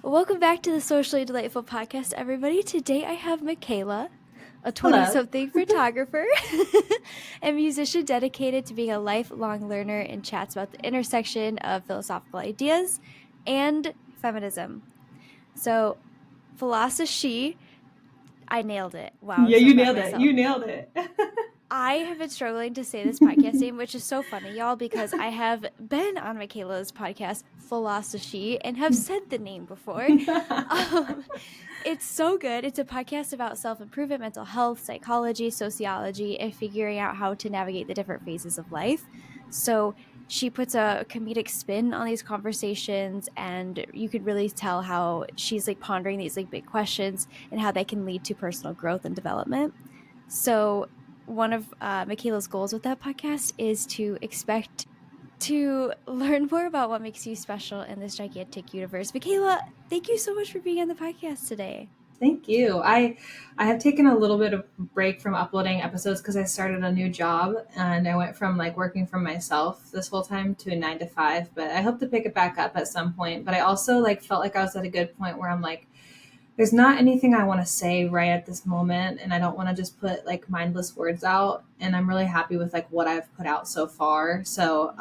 Welcome back to the Socially Delightful Podcast, everybody. Today I have Micayla, a Hello. 20-something photographer and musician dedicated to being a lifelong learner and chats about the intersection of philosophical ideas and feminism. So, Philososhe, I nailed it. Wow, I'm Yeah, so you proud of nailed it. myself. You nailed it. I have been struggling to say this podcast name, which is so funny, y'all, because I have been on Micayla's podcast, Philososhe, and have said the name before. Um, it's so good. It's a podcast about self improvement, mental health, psychology, sociology, and figuring out how to navigate the different phases of life. So she puts a comedic spin on these conversations, and you could really tell how she's like pondering these like big questions and how they can lead to personal growth and development. So one of Micayla's goals with that podcast is to expect to learn more about what makes you special in this gigantic universe. Micayla, thank you so much for being on the podcast today. Thank you. I have taken a little bit of break from uploading episodes because I started a new job and I went from like working for myself this whole time to a 9 to 5. But I hope to pick it back up at some point. But I also like felt like I was at a good point where I'm like, there's not anything I want to say right at this moment, and I don't want to just put like mindless words out. And I'm really happy with like what I've put out so far. So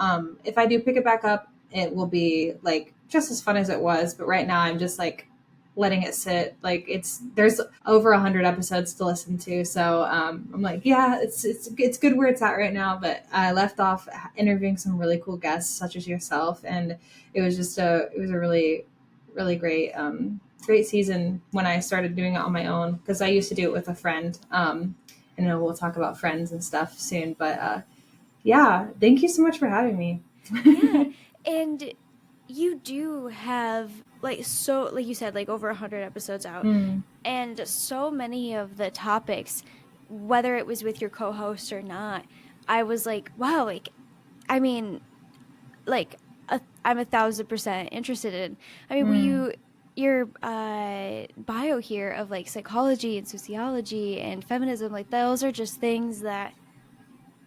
if I do pick it back up, it will be like just as fun as it was. But right now, I'm just like letting it sit. Like there's over 100 episodes to listen to, so I'm like, yeah, it's good where it's at right now. But I left off interviewing some really cool guests, such as yourself, and it was a really great season when I started doing it on my own, because I used to do it with a friend. And then we'll talk about friends and stuff soon. But yeah, thank you so much for having me. Yeah, and you do have like you said, like over 100 episodes out, Mm, and so many of the topics, whether it was with your co-host or not, I was like, wow, like I mean, like I'm 1,000% interested in. I mean, will mm. you your bio here of like psychology and sociology and feminism, like those are just things that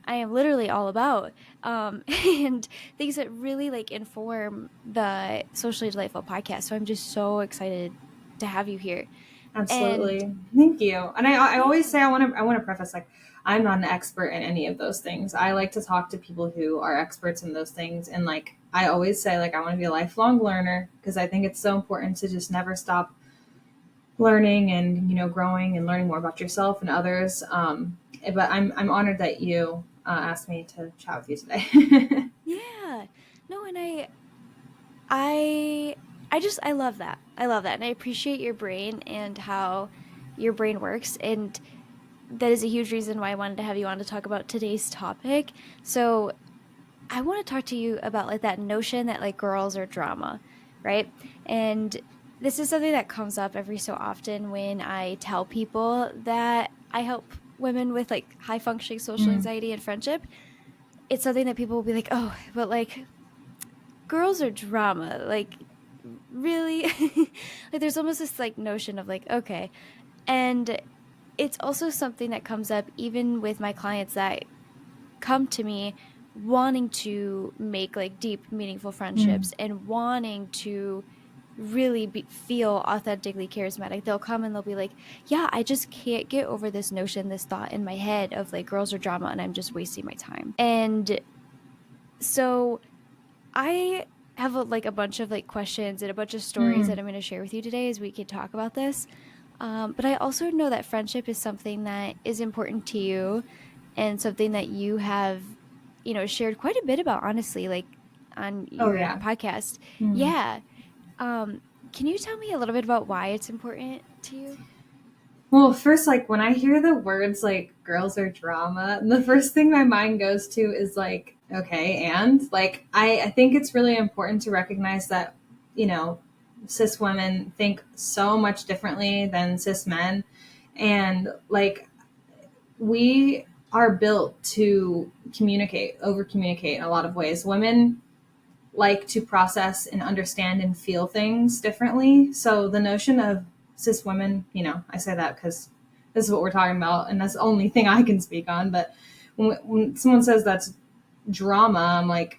I am literally all about, and things that really like inform the Socially Delightful podcast. So I'm just so excited to have you here. And Absolutely. Thank you. And I always yeah, say I want to preface like I'm not an expert in any of those things. I like to talk to people who are experts in those things, and like I always say like I want to be a lifelong learner, because I think it's so important to just never stop learning and growing and learning more about yourself and others. But I'm honored that you asked me to chat with you today. yeah, no, and I I love that. I love that. And I appreciate your brain and how your brain works. And that is a huge reason why I wanted to have you on to talk about today's topic. So I want to talk to you about like that notion that like girls are drama, right? And this is something that comes up every so often when I tell people that I help women with like high functioning social Mm, anxiety and friendship. It's something that people will be like, oh, but like girls are drama. Like, really? Like, there's almost this like notion of like, okay. And it's also something that comes up even with my clients that come to me wanting to make like deep, meaningful mm, friendships and wanting to really feel authentically charismatic. They'll come and they'll be like, yeah, I just can't get over this notion, this thought in my head of like girls are drama and I'm just wasting my time. And so I have like a bunch of like questions and a bunch of stories that mm. I'm going to share with you today as we can talk about this. But I also know that friendship is something that is important to you and something that you have, shared quite a bit about, honestly, like on Oh your yeah. podcast. Mm. Yeah. Um, can you tell me a little bit about why it's important to you? Well, first, like when I hear the words like girls are drama, the first thing my mind goes to is like, okay, and like I think it's really important to recognize that, you know, cis women think so much differently than cis men. And like we are built to communicate, over communicate in a lot of ways. Women like to process and understand and feel things differently. So the notion of cis women, I say that because this is what we're talking about, and that's the only thing I can speak on. But when someone says that's drama, I'm like,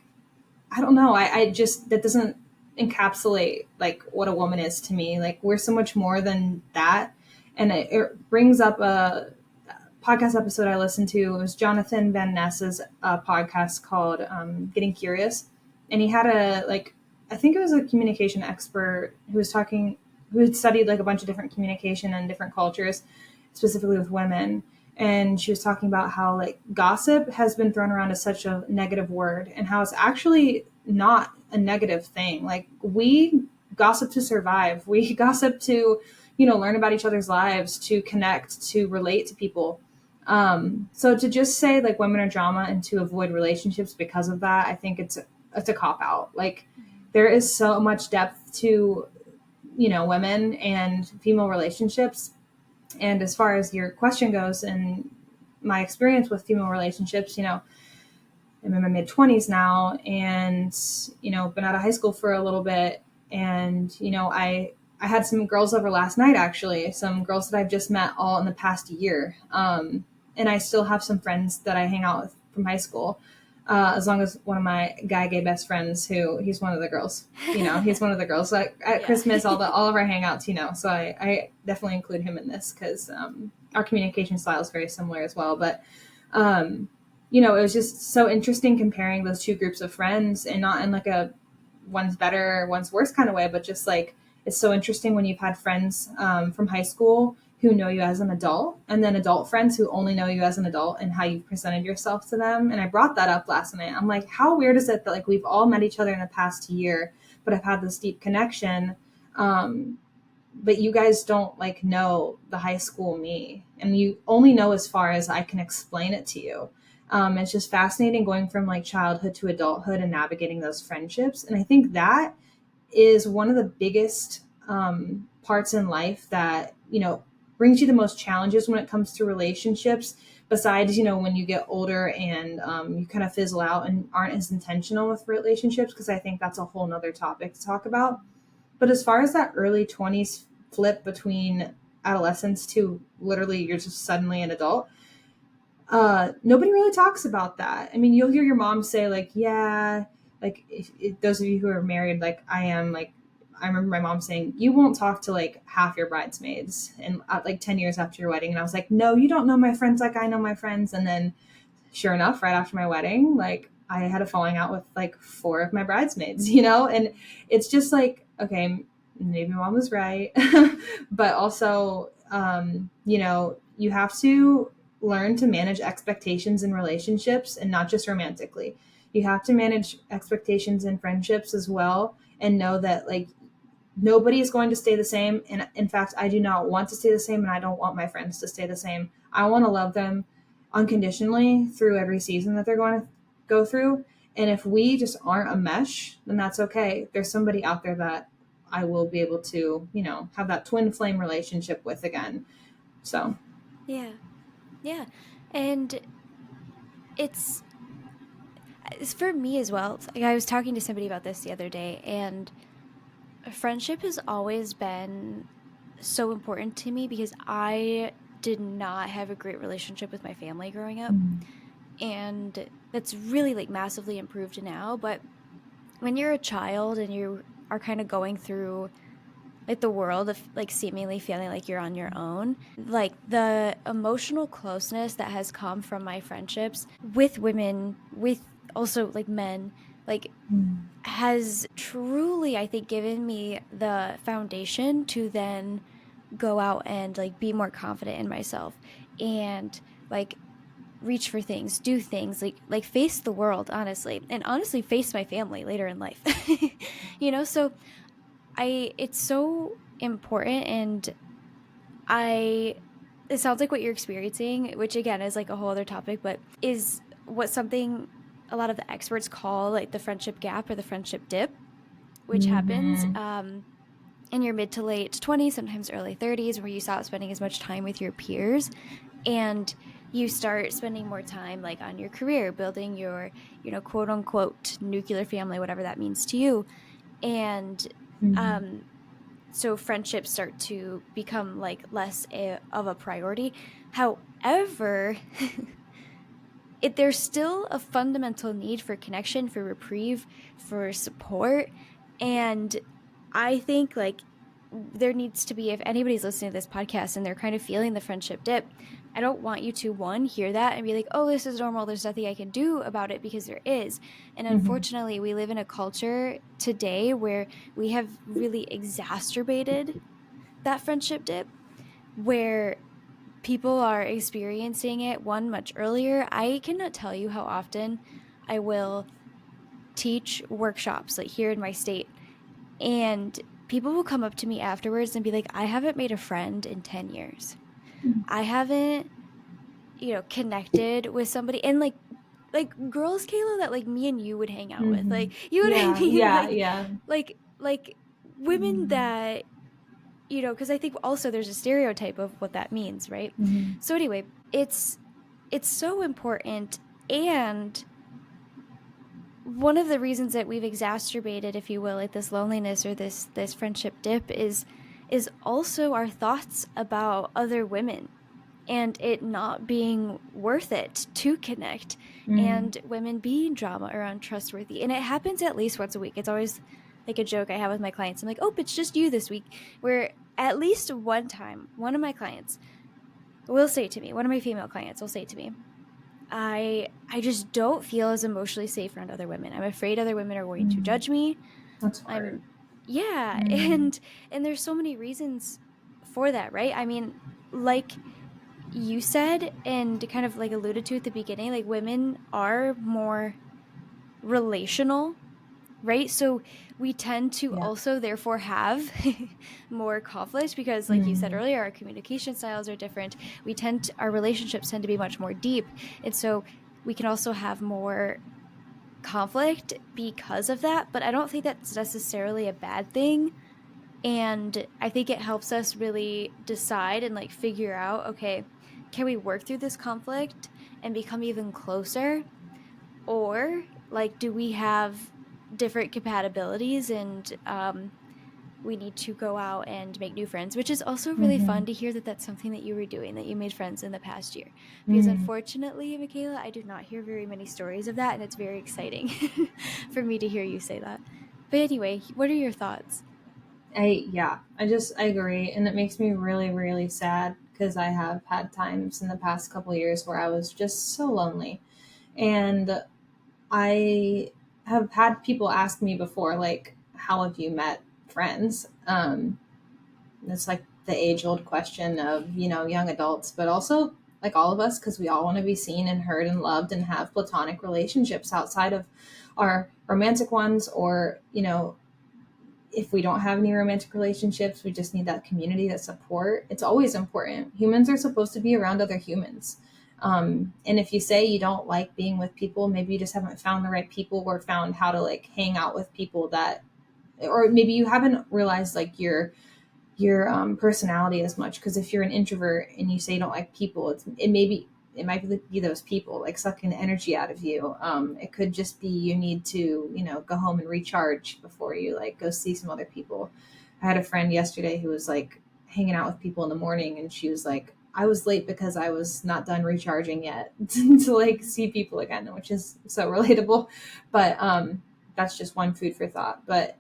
I don't know. I just that doesn't encapsulate like what a woman is to me. Like we're so much more than that. And it brings up a podcast episode I listened to. It was Jonathan Van Ness's podcast called Getting Curious. And he had I think it was a communication expert who was talking, who had studied like a bunch of different communication and different cultures, specifically with women. And she was talking about how like gossip has been thrown around as such a negative word, and how it's actually not a negative thing. Like we gossip to survive. We gossip to, learn about each other's lives, to connect, to relate to people. So to just say like women are drama and to avoid relationships because of that, I think it's a cop out. Like there is so much depth to, women and female relationships. And as far as your question goes, and my experience with female relationships, I'm in my mid-20s now, and been out of high school for a little bit. And I had some girls over last night, actually, some girls that I've just met all in the past year. And I still have some friends that I hang out with from high school, as long as one of my gay best friends, he's one of the girls, he's one of the girls like at Christmas, all of our hangouts, so I definitely include him in this because our communication style is very similar as well. But it was just so interesting comparing those two groups of friends, and not in like a one's better, one's worse kind of way, but just like, it's so interesting when you've had friends from high school who know you as an adult, and then adult friends who only know you as an adult, and how you've presented yourself to them. And I brought that up last night. I'm like, how weird is it that like we've all met each other in the past year, but I've had this deep connection. But you guys don't like know the high school me, and you only know as far as I can explain it to you. It's just fascinating going from like childhood to adulthood and navigating those friendships. And I think that is one of the biggest parts in life that, brings you the most challenges when it comes to relationships, besides, when you get older and you kind of fizzle out and aren't as intentional with relationships, because I think that's a whole nother topic to talk about. But as far as that early 20s flip between adolescence to literally you're just suddenly an adult, nobody really talks about that. I mean, you'll hear your mom say like, yeah, like if those of you who are married, like I am, like I remember my mom saying, you won't talk to like half your bridesmaids and like 10 years after your wedding. And I was like, no, you don't know my friends like I know my friends. And then sure enough, right after my wedding, like I had a falling out with like 4 of my bridesmaids, and it's just like, okay, maybe mom was right. But also, you have to learn to manage expectations in relationships, and not just romantically. You have to manage expectations in friendships as well, and know that like nobody is going to stay the same. And in fact, I do not want to stay the same, and I don't want my friends to stay the same. I want to love them unconditionally through every season that they're going to go through. And if we just aren't a mesh, then that's okay. There's somebody out there that I will be able to, have that twin flame relationship with again. So. Yeah. And it's for me as well. Like I was talking to somebody about this the other day, and friendship has always been so important to me because I did not have a great relationship with my family growing up. And that's really like massively improved now. But when you're a child and you are kind of going through like the world of like seemingly feeling like you're on your own, like the emotional closeness that has come from my friendships with women, with also like men, like has truly, I think, given me the foundation to then go out and like be more confident in myself and like reach for things, do things, like face the world, honestly, and honestly face my family later in life. So it's so important. And it sounds like what you're experiencing, which again is like a whole other topic, but is what something a lot of the experts call like the friendship gap or the friendship dip, which happens in your mid to late 20s, sometimes early 30s, where you stop spending as much time with your peers and you start spending more time like on your career, building your, quote unquote nuclear family, whatever that means to you. And so friendships start to become like less of a priority. However, there's still a fundamental need for connection, for reprieve, for support. And I think like there needs to be, if anybody's listening to this podcast and they're kind of feeling the friendship dip, I don't want you to, one, hear that and be like, oh, this is normal, there's nothing I can do about it, because there is. And Mm-hmm. unfortunately, we live in a culture today where we have really exacerbated that friendship dip, where people are experiencing it, one, much earlier. I cannot tell you how often I will teach workshops like here in my state, and people will come up to me afterwards and be like, I haven't made a friend in 10 years. I haven't, connected with somebody. And like girls, Kayla, that like me and you would hang out with. Mm-hmm. Like, you know what I Yeah, mean? yeah, yeah. Like women Mm-hmm. that, because I think also there's a stereotype of what that means, right? Mm-hmm. So anyway, it's so important. And one of the reasons that we've exacerbated, if you will, like this loneliness or this friendship dip is also our thoughts about other women and it not being worth it to connect, Mm-hmm. and women being drama or untrustworthy. And it happens at least once a week. It's always like a joke I have with my clients. I'm like, oh, it's just you this week. Where at least one time, one of my clients will say to me, one of my female clients will say to me, I just don't feel as emotionally safe around other women. I'm afraid other women are going to Mm-hmm. judge me. That's hard. I'm Yeah, Mm-hmm. and there's so many reasons for that, right? I mean, like you said and kind of like alluded to at the beginning, like women are more relational, right? So we tend to Yeah. also therefore have more conflict because, like you said Mm-hmm. earlier, our communication styles are different. Our relationships tend to be much more deep. And so we can also have more conflict because of that. But I don't think that's necessarily a bad thing. And I think it helps us really decide and like figure out, okay, can we work through this conflict and become even closer? Or like, do we have different compatibilities and we need to go out and make new friends, which is also really Mm-hmm. fun to hear that that's something that you were doing, that you made friends in the past year. Because Mm-hmm. unfortunately, Micayla, I do not hear very many stories of that, and it's very exciting for me to hear you say that. But anyway, what are your thoughts? I agree, and it makes me really really sad because I have had times in the past couple years where I was just so lonely, and I have had people ask me before, like, how have you met friends? It's like the age old question of, young adults, but also like all of us, because we all want to be seen and heard and loved and have platonic relationships outside of our romantic ones, or, if we don't have any romantic relationships, we just need that community, that support. It's always important. Humans are supposed to be around other humans. And if you say you don't like being with people, maybe you just haven't found the right people or found how to like hang out with people that, or maybe you haven't realized like your personality as much. Because if you're an introvert and you say you don't like people, it might be those people like sucking the energy out of you. It could just be you need to, go home and recharge before you like go see some other people. I had a friend yesterday who was like hanging out with people in the morning, and she was like, I was late because I was not done recharging yet to like see people again, which is so relatable. But that's just one food for thought. But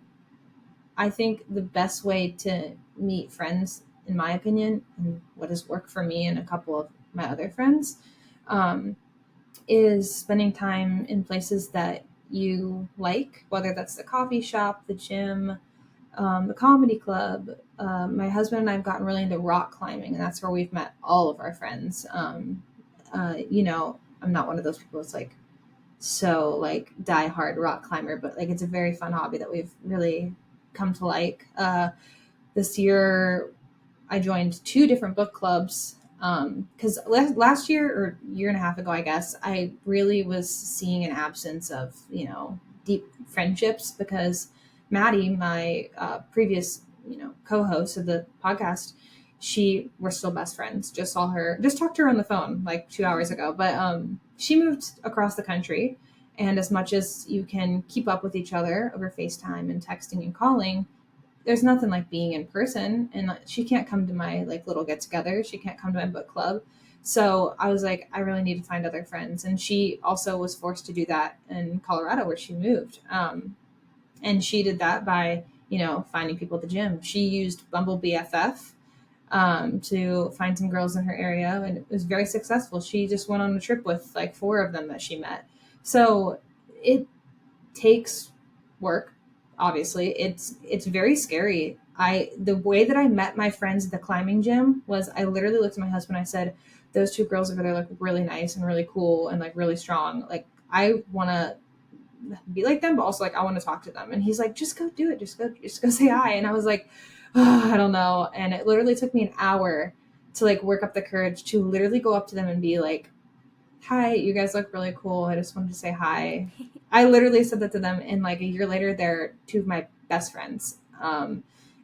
I think the best way to meet friends, in my opinion, and what has worked for me and a couple of my other friends, um, is spending time in places that you like, whether that's the coffee shop, the gym, the comedy club. My husband and I have gotten really into rock climbing, and that's where we've met all of our friends. I'm not one of those people that's like so like die hard rock climber, but like it's a very fun hobby that we've really come to like. This year, I joined two different book clubs because last year or year and a half ago, I guess, I really was seeing an absence of deep friendships because Maddie, my previous co-host of the podcast, we're still best friends. Just talked to her on the phone like 2 hours ago, but she moved across the country, and as much as you can keep up with each other over FaceTime and texting and calling, there's nothing like being in person. And she can't come to my like little get together, she can't come to my book club. So I was like, I really need to find other friends, and she also was forced to do that in Colorado where she moved. And she did that by, finding people at the gym. She used Bumble BFF to find some girls in her area, and it was very successful. She just went on a trip with like 4 of them that she met. So it takes work. Obviously, it's very scary. The way that I met my friends at the climbing gym was I literally looked at my husband. I said, "Those 2 girls over there look really nice and really cool and like really strong. Like I want to be like them, but also like I want to talk to them." And he's like, "Just go do it. Just go say hi." And I was like, "Oh, I don't know." And it literally took me an hour to like work up the courage to literally go up to them and be like, "Hi, you guys look really cool. I just wanted to say hi." I literally said that to them, and like a year later, they're 2 of my best friends.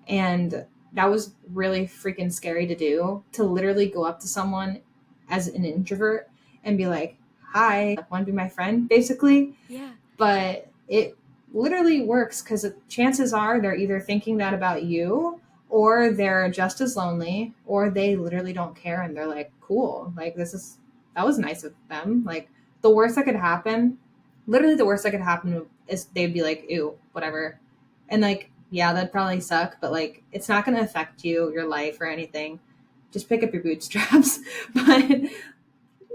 And that was really freaking scary to do, to literally go up to someone as an introvert and be like, "Hi, want to be my friend?" basically. Yeah. But it literally works because chances are they're either thinking that about you, or they're just as lonely, or they literally don't care and they're like, "Cool, like that was nice of them." Like the worst that could happen, literally the worst that could happen is they'd be like, "Ew, whatever." And like, yeah, that'd probably suck, but like it's not going to affect your life or anything. Just pick up your bootstraps. But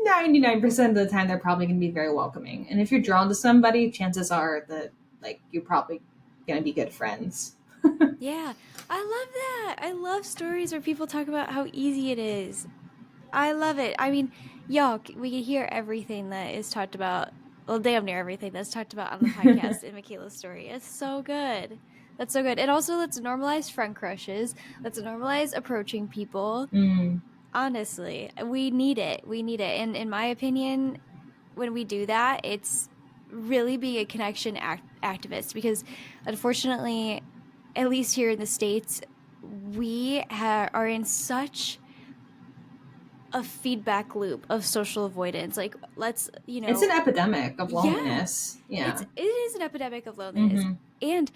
99% of the time, they're probably going to be very welcoming. And if you're drawn to somebody, chances are that like you're probably going to be good friends. Yeah. I love that. I love stories where people talk about how easy it is. I love it. I mean, y'all, we can hear everything that is talked about. Well, damn near everything that's talked about on the podcast in Micayla's story. It's so good. That's so good. And also, let's normalize friend crushes. Let's normalize approaching people. Mm. Honestly, we need it. We need it. And in my opinion, when we do that, it's really being a connection activist because unfortunately, at least here in the States, we are in such a feedback loop of social avoidance. Like, let's, It's an epidemic of yeah, loneliness. Yeah. it is an epidemic of loneliness. Mm-hmm. And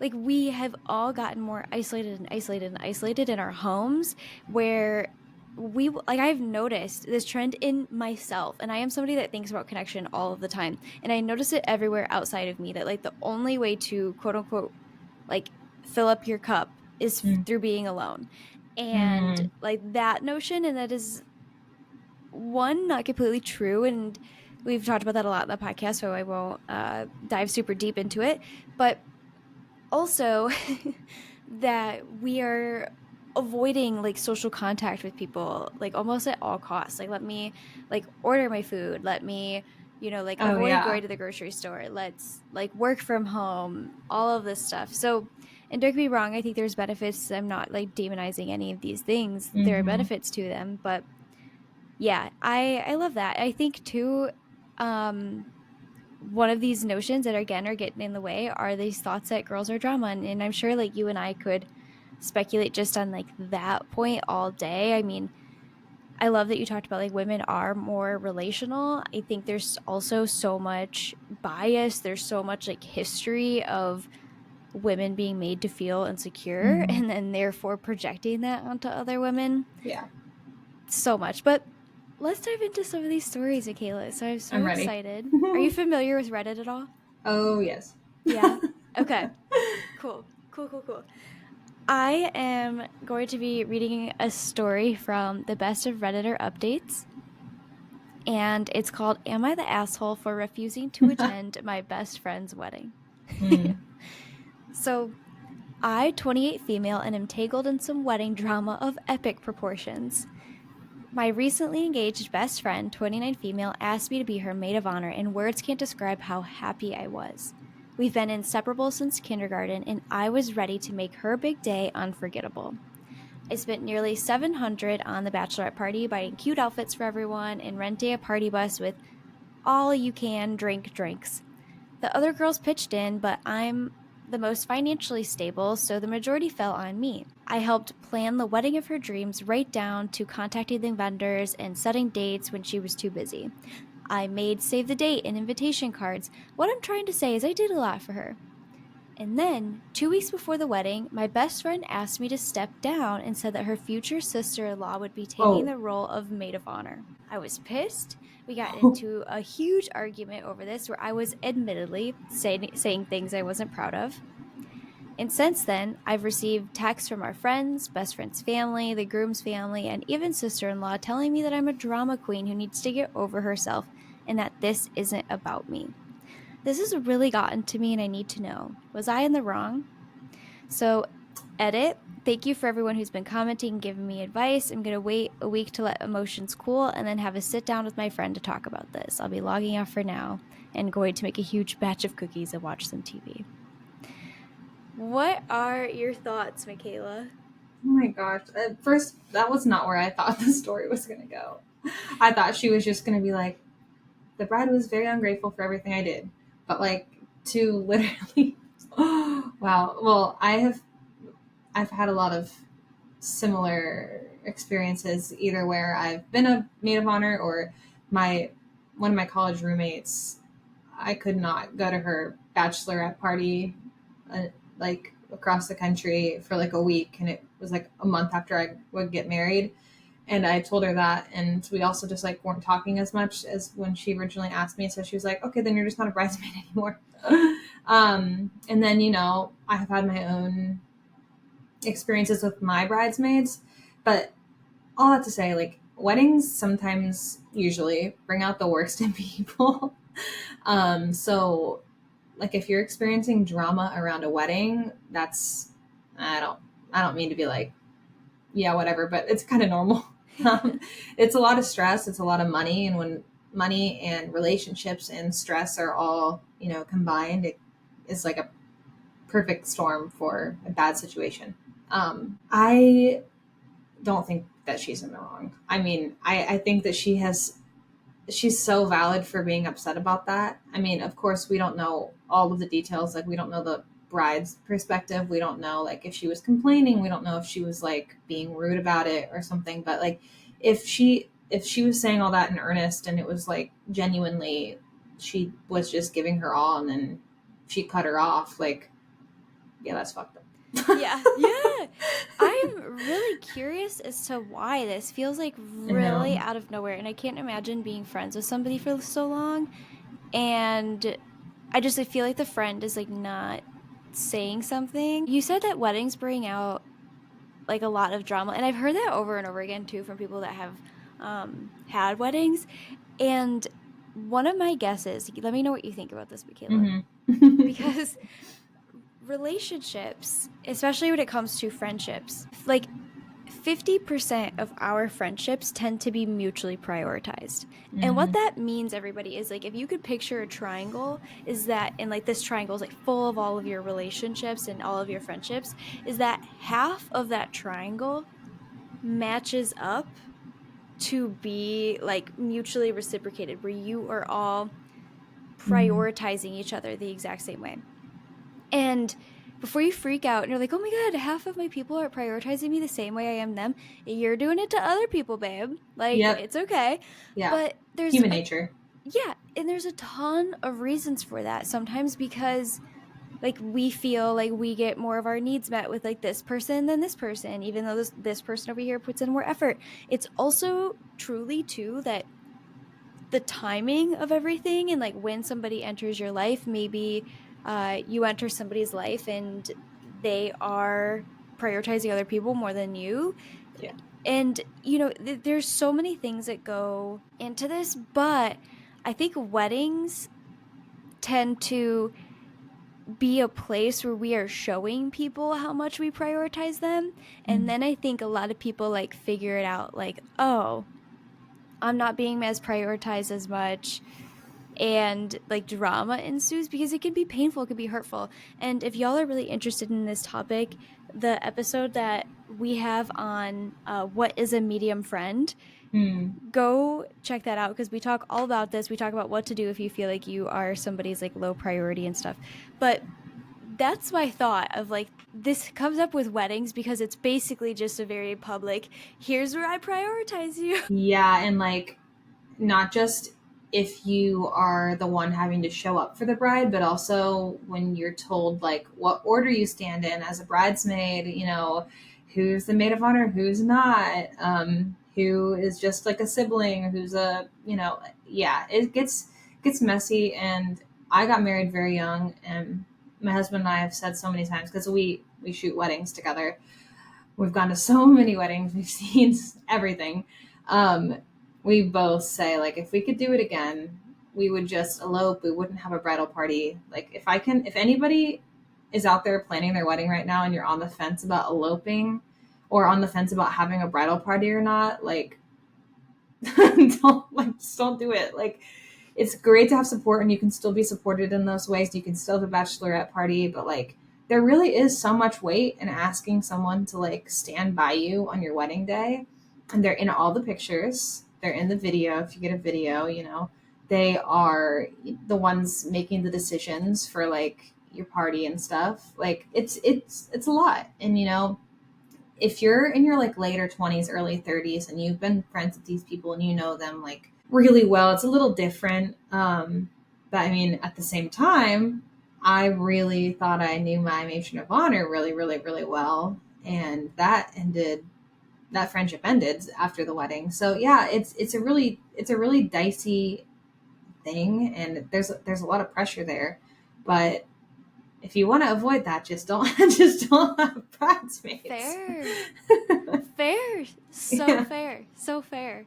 like we have all gotten more isolated in our homes where I've noticed this trend in myself, and I am somebody that thinks about connection all of the time, and I notice it everywhere outside of me, that like the only way to quote unquote like fill up your cup is through being alone. And Mm-hmm. like that notion, and that is one, not completely true, and we've talked about that a lot in the podcast, so I won't dive super deep into it, but also that we are avoiding like social contact with people like almost at all costs. Like, let me like order my food, let me like Oh avoid yeah. going to the grocery store, let's like work from home, all of this stuff. So, and don't get me wrong, I think there's benefits. I'm not like demonizing any of these things, there are Mm-hmm. benefits to them, but yeah, I love that. I think too, um one of these notions that again are getting in the way are these thoughts that girls are drama. And I'm sure like you and I could speculate just on like that point all day. I mean, I love that you talked about like women are more relational. I think there's also so much bias, there's so much like history of women being made to feel insecure Mm-hmm. and then therefore projecting that onto other women. Yeah. So much. But let's dive into some of these stories, Micayla. So I'm so I'm ready. excited. Are you familiar with Reddit at all? Oh yes. Yeah. Okay. Cool. Cool, cool, cool. I am going to be reading a story from the Best of Redditor Updates, and it's called Am I the Asshole for Refusing to Attend My Best Friend's Wedding? Mm. So, I, 28 female, and am tangled in some wedding drama of epic proportions. My recently engaged best friend, 29 female, asked me to be her maid of honor, and words can't describe how happy I was. We've been inseparable since kindergarten, and I was ready to make her big day unforgettable. I spent nearly $700 on the bachelorette party, buying cute outfits for everyone and renting a party bus with all you can drink drinks. The other girls pitched in, but I'm the most financially stable, so the majority fell on me. I helped plan the wedding of her dreams right down to contacting the vendors and setting dates when she was too busy. I made save the date and invitation cards. What I'm trying to say is I did a lot for her. And then, 2 weeks before the wedding, my best friend asked me to step down and said that her future sister-in-law would be taking Oh. the role of maid of honor. I was pissed. We got into a huge argument over this where I was admittedly saying things I wasn't proud of. And since then, I've received texts from our friends, best friend's family, the groom's family, and even sister-in-law telling me that I'm a drama queen who needs to get over herself and that this isn't about me. This has really gotten to me and I need to know, was I in the wrong? So, edit. Thank you for everyone who's been commenting and giving me advice. I'm going to wait a week to let emotions cool and then have a sit down with my friend to talk about this. I'll be logging off for now and going to make a huge batch of cookies and watch some TV. What are your thoughts, Micayla? Oh my gosh. At first, that was not where I thought the story was going to go. I thought she was just going to be like, the bride was very ungrateful for everything I did. But like, to literally, wow. Well, I've had a lot of similar experiences, either where I've been a maid of honor or one of my college roommates, I could not go to her bachelorette party, like across the country for like a week, and it was like a month after I would get married. And I told her that, and we also just like weren't talking as much as when she originally asked me. So she was like, "Okay, then you're just not a bridesmaid anymore." And then I have had my own experiences with my bridesmaids, but all that to say, like weddings sometimes, usually, bring out the worst in people. So like if you're experiencing drama around a wedding, that's I don't mean to be like, yeah, whatever, but it's kind of normal. It's a lot of stress, it's a lot of money, and when money and relationships and stress are all combined, it is like a perfect storm for a bad situation. I don't think that she's in the wrong. I mean, I think that she's so valid for being upset about that. I mean, of course, we don't know all of the details. Like, we don't know the bride's perspective. We don't know, like, if she was complaining. We don't know if she was, like, being rude about it or something. But, like, if she was saying all that in earnest and it was, like, genuinely she was just giving her all and then she cut her off, like, yeah, that's fucked up. Yeah. I'm really curious as to why this feels like really out of nowhere, and I can't imagine being friends with somebody for so long, and I feel like the friend is like not saying something. You said that weddings bring out like a lot of drama, and I've heard that over and over again too from people that have had weddings, and one of my guesses, let me know what you think about this, Micayla, because relationships, especially when it comes to friendships, like 50% of our friendships tend to be mutually prioritized. And what that means, everybody, is like if you could picture a triangle, is that, and like this triangle is like full of all of your relationships and all of your friendships, is that half of that triangle matches up to be like mutually reciprocated, where you are all prioritizing each other the exact same way. And before you freak out and you're like, oh my God, half of my people are prioritizing me the same way I am them, you're doing it to other people, babe. Like, It's okay. Yeah. But there's human nature. Yeah. And there's a ton of reasons for that. Sometimes because like we feel like we get more of our needs met with like this person than this person, even though this person over here puts in more effort. It's also truly too that the timing of everything and like when somebody enters your life, maybe you enter somebody's life and they are prioritizing other people more than you. Yeah. And there's so many things that go into this, but I think weddings tend to be a place where we are showing people how much we prioritize them. And then I think a lot of people like figure it out, like, oh, I'm not being as prioritized as much, and like drama ensues because it can be painful, it can be hurtful. And if y'all are really interested in this topic, the episode that we have on what is a medium friend, go check that out because we talk all about this. We talk about what to do if you feel like you are somebody's like low priority and stuff. But that's my thought of like this comes up with weddings because it's basically just a very public, here's where I prioritize you. Yeah, and like not just if you are the one having to show up for the bride, but also when you're told like what order you stand in as a bridesmaid, you know, who's the maid of honor, who's not, who is just like a sibling, who's a, you know, yeah, it gets messy. And I got married very young, and my husband and I have said so many times, because we shoot weddings together. We've gone to so many weddings. We've seen everything. Um, we both say, like, if we could do it again, we would just elope. We wouldn't have a bridal party. Like, if anybody is out there planning their wedding right now and you're on the fence about eloping or on the fence about having a bridal party or not, like, just don't do it. Like, it's great to have support, and you can still be supported in those ways. You can still have a bachelorette party, but like, there really is so much weight in asking someone to like stand by you on your wedding day. And they're in all the pictures, they're in the video. If you get a video, you know, they are the ones making the decisions for like your party and stuff. Like, it's a lot. And you know, if you're in your like later 20s, early 30s, and you've been friends with these people and you know them like really well, it's a little different. But I mean, at the same time, I really thought I knew my matron of honor really, really, really well. And that friendship ended after the wedding. So yeah, it's a really dicey thing, and there's a lot of pressure there. But if you want to avoid that, just don't just don't have bridesmaids. Fair. So Yeah. fair. So fair.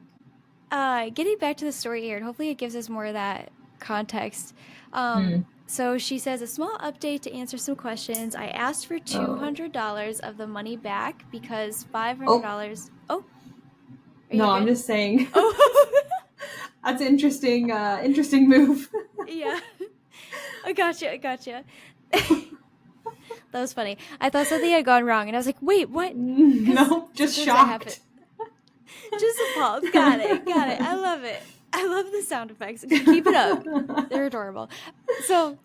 Getting back to the story here, and hopefully it gives us more of that context. So she says, a small update to answer some questions. I asked for $200 of the money back because $500. Oh, are No, you I'm good? just saying. Oh, That's an interesting move. yeah. I gotcha. That was funny. I thought something had gone wrong, and I was like, wait, what? No, just shocked. Just appalled. Got it. I love it. I love the sound effects. Keep it up. They're adorable. So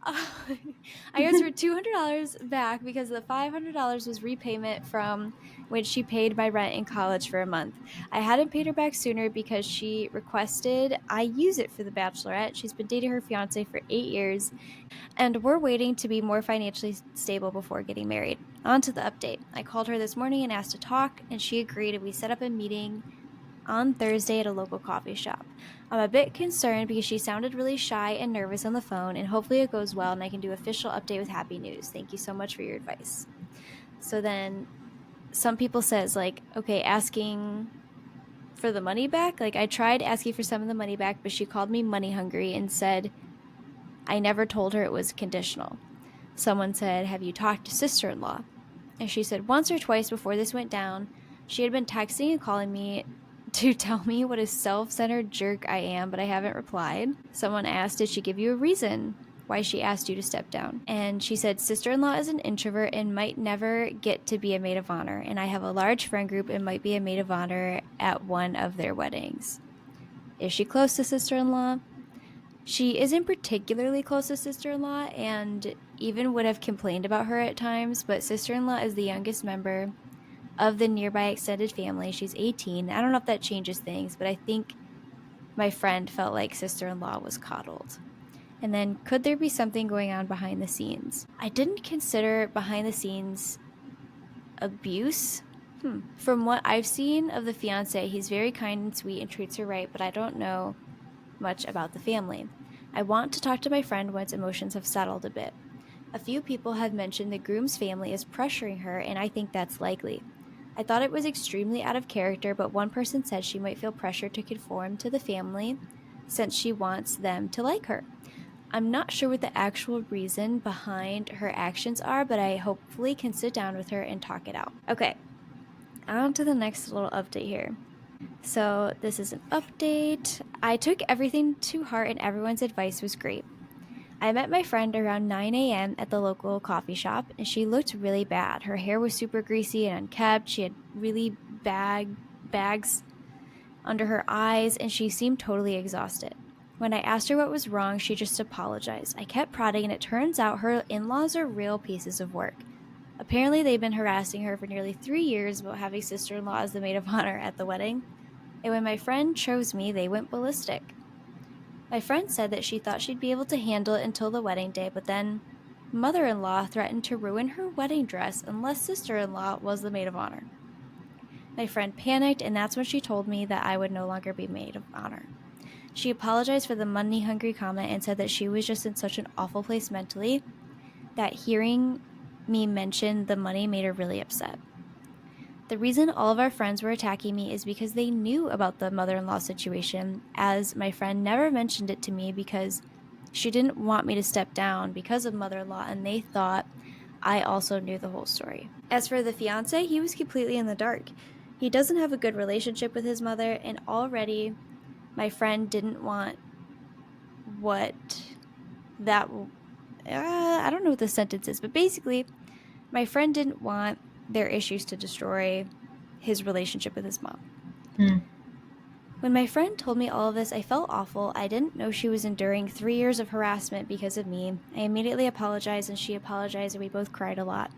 I asked for $200 back because the $500 was repayment from when she paid my rent in college for a month. I hadn't paid her back sooner because she requested I use it for the bachelorette. She's been dating her fiance for 8 years, and we're waiting to be more financially stable before getting married. On to the update. I called her this morning and asked to talk, and she agreed, and we set up a meeting on Thursday at a local coffee shop. I'm a bit concerned because she sounded really shy and nervous on the phone, and hopefully it goes well and I can do official update with happy news. Thank you so much for your advice. So then some people says like, okay, asking for the money back. Like, I tried asking for some of the money back, but she called me money hungry and said I never told her it was conditional. Someone said, have you talked to sister-in-law? And she said once or twice before this went down, she had been texting and calling me to tell me what a self-centered jerk I am, but I haven't replied. Someone asked, did she give you a reason why she asked you to step down? And she said, sister-in-law is an introvert and might never get to be a maid of honor, and I have a large friend group and might be a maid of honor at one of their weddings. Is she close to sister-in-law? She isn't particularly close to sister-in-law and even would have complained about her at times, but sister-in-law is the youngest member of the nearby extended family. She's 18. I don't know if that changes things, but I think my friend felt like sister-in-law was coddled. And then, could there be something going on behind the scenes? I didn't consider behind the scenes abuse. From what I've seen of the fiance, he's very kind and sweet and treats her right, but I don't know much about the family. I want to talk to my friend once emotions have settled a bit. A few people have mentioned the groom's family is pressuring her, and I think that's likely. I thought it was extremely out of character, but one person said she might feel pressure to conform to the family since she wants them to like her. I'm not sure what the actual reason behind her actions are, but I hopefully can sit down with her and talk it out. Okay, on to the next little update here. So this is an update. I took everything to heart and everyone's advice was great. I met my friend around 9 a.m. at the local coffee shop, and she looked really bad. Her hair was super greasy and unkempt. She had really bags under her eyes, and she seemed totally exhausted. When I asked her what was wrong, she just apologized. I kept prodding, and it turns out her in-laws are real pieces of work. Apparently, they've been harassing her for nearly 3 years about having sister-in-law as the maid of honor at the wedding. And when my friend chose me, they went ballistic. My friend said that she thought she'd be able to handle it until the wedding day, but then mother-in-law threatened to ruin her wedding dress unless sister-in-law was the maid of honor. My friend panicked, and that's when she told me that I would no longer be maid of honor. She apologized for the money-hungry comment and said that she was just in such an awful place mentally that hearing me mention the money made her really upset. The reason all of our friends were attacking me is because they knew about the mother-in-law situation, as my friend never mentioned it to me because she didn't want me to step down because of mother-in-law, and they thought I also knew the whole story. As for the fiancé, he was completely in the dark. He doesn't have a good relationship with his mother, and already my friend didn't want what that I don't know what the sentence is, but basically my friend didn't want their issues to destroy his relationship with his mom. When my friend told me all of this, I felt awful. I didn't know she was enduring 3 years of harassment because of me. I immediately apologized, and she apologized, and we both cried a lot.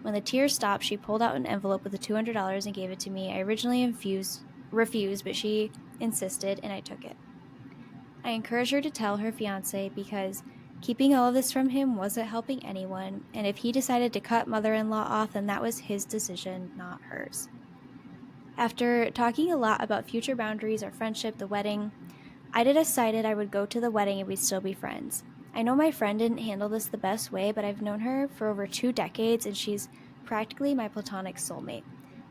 When the tears stopped, she pulled out an envelope with the $200 and gave it to me. I originally refused, but she insisted, and I took it. I encouraged her to tell her fiancé because keeping all of this from him wasn't helping anyone, and if he decided to cut mother-in-law off, then that was his decision, not hers. After talking a lot about future boundaries, our friendship, the wedding, I decided I would go to the wedding and we'd still be friends. I know my friend didn't handle this the best way, but I've known her for over 2 decades, and she's practically my platonic soulmate.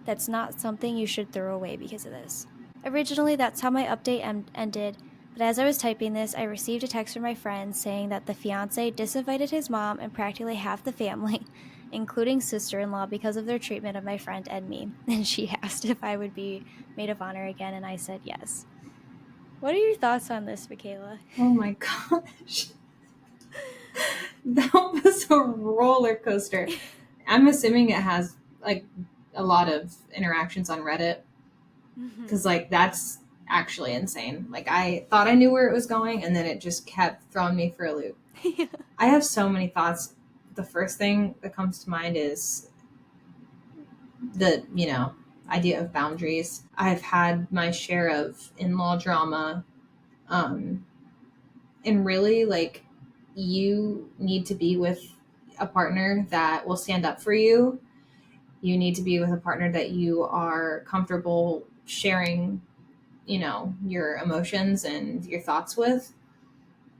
That's not something you should throw away because of this. Originally, that's how my update ended, but as I was typing this, I received a text from my friend saying that the fiancé disinvited his mom and practically half the family, including sister-in-law, because of their treatment of my friend and me. And she asked if I would be maid of honor again, and I said yes. What are your thoughts on this, Micayla? Oh my gosh. That was a roller coaster. I'm assuming it has like a lot of interactions on Reddit because like that's actually insane. Like I thought I knew where it was going and then it just kept throwing me for a loop. Yeah. I have so many thoughts. The first thing that comes to mind is the, idea of boundaries. I've had my share of in-law drama. And really like you need to be with a partner that will stand up for you. You need to be with a partner that you are comfortable sharing, your emotions and your thoughts with.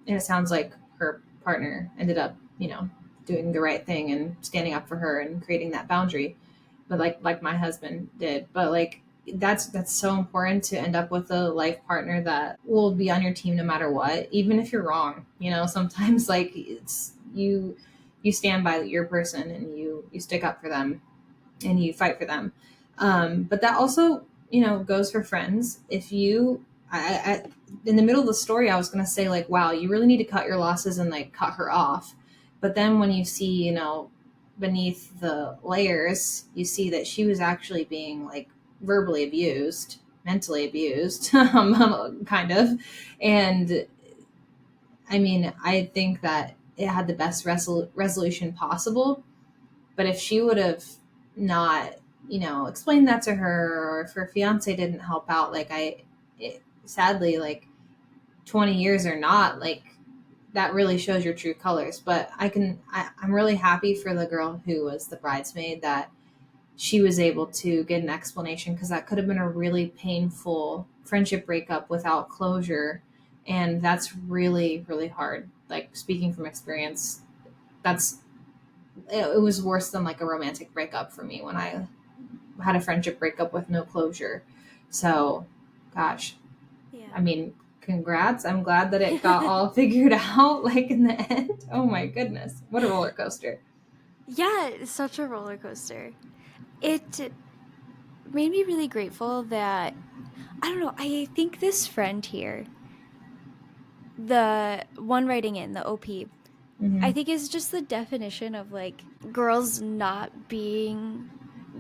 And it sounds like her partner ended up, doing the right thing and standing up for her and creating that boundary. But like my husband did. But like that's so important to end up with a life partner that will be on your team no matter what, even if you're wrong. Sometimes like it's you stand by your person and you stick up for them and you fight for them. But that also, goes for friends. If you, I, in the middle of the story, I was going to say like, wow, you really need to cut your losses and like cut her off. But then when you see, beneath the layers, you see that she was actually being like verbally abused, mentally abused, kind of. And I mean, I think that it had the best resolution possible. But if she would have not, explained that to her, or if her fiance didn't help out, like sadly, like 20 years or not, like that really shows your true colors. But I'm really happy for the girl who was the bridesmaid that she was able to get an explanation, because that could have been a really painful friendship breakup without closure. And that's really, really hard. Like speaking from experience, it was worse than like a romantic breakup for me when I had a friendship breakup with no closure. So, gosh, Yeah. I mean, congrats. I'm glad that it got all figured out like in the end. Oh my goodness. What a roller coaster. Yeah, it's such a roller coaster. It made me really grateful that, I don't know, I think this friend here, the one writing in, the OP, Mm-hmm. I think is just the definition of like girls not being